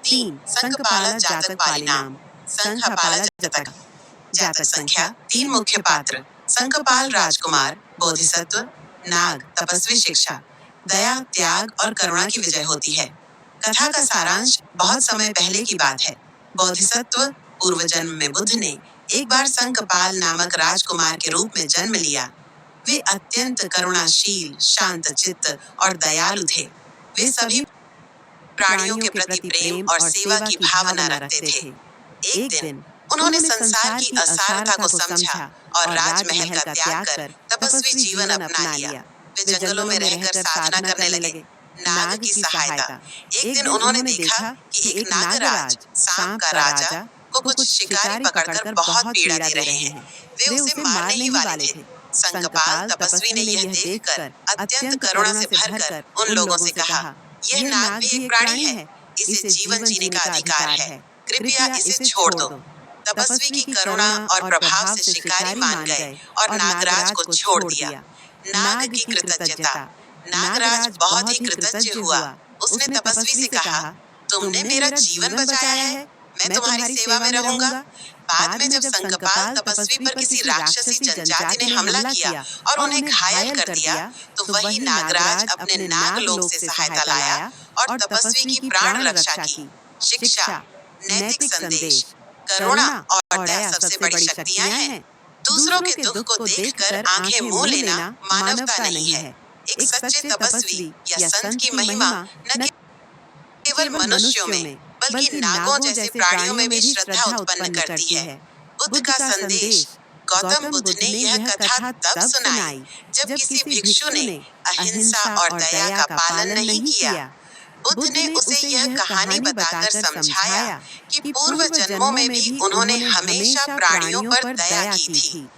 3 संकपाला जातक पालिनाम संखपाला जतक। जातक संख्या 3 मुख्य पात्र संकपाल राजकुमार, बोधिसत्व, नाग, तपस्वी, शिक्षा, दया, त्याग और करुणा की विजय होती है। कथा का सारांश बहुत समय पहले की बात है। बोधिसत्व पूर्व जन्म में बुद्ध ने एक बार संकपाल नामक राजकुमार के रूप में जन्म लिया। वे अत्यंत करुणाशील, शांत चित्त और दयालु थे। वे सभी प्राणियों के प्रति प्रेम और सेवा की भावना रखते थे। एक दिन उन्होंने संसार की असारता को समझा और राजमहल का त्याग कर तपस्वी जीवन अपना लिया। वे जंगलों में रहकर साधना करने लगे, नाग की सहायता। एक दिन उन्होंने देखा कि एक नागराज सांप का राजा को कुछ शिकारी पकड़कर बहुत पीड़ा दे रहे हैं। वे उसे मारने ही वाले थे। संकपाल तपस्वी ने यह देखकर अत्यंत करुणा से भरकर उन लोगों से कहा, यह नाग भी एक प्राणी है, इसे जीवन जीने का अधिकार है, कृपया इसे छोड़ दो। तपस्वी की करुणा और प्रभाव से शिकारी मान गए और नागराज को छोड़ दिया। नाग की कृतज्ञता। नागराज बहुत ही कृतज्ञ हुआ। उसने तपस्वी से कहा, तुमने मेरा जीवन बचाया है, मैं तुम्हारी सेवा में रहूंगा। बाद में जब संकपाल तपस्वी पर किसी राक्षसी जनजाति ने हमला किया और उन्हें घायल कर दिया, तो वही नागराज अपने नागलोक से सहायता लाया और तपस्वी की प्राण रक्षा की। शिक्षा, नैतिक संदेश, करुणा और दया सबसे बड़ी शक्तियां हैं। दूसरों के दुख को देखकर आंखें मूंद लेना मानवता नहीं है। एक सच्चे तपस्वी या संत की महिमा न केवल मनुष्यों में बल्कि नागों जैसे प्राणियों में भी श्रद्धा उत्पन्न करती है। बुद्ध का संदेश। गौतम बुद्ध ने यह कथा तब सुनाई जब किसी भिक्षु ने अहिंसा और दया का पालन नहीं किया। बुद्ध ने उसे यह कहानी बताकर समझाया कि पूर्व जन्मों में भी उन्होंने हमेशा प्राणियों पर दया की थी।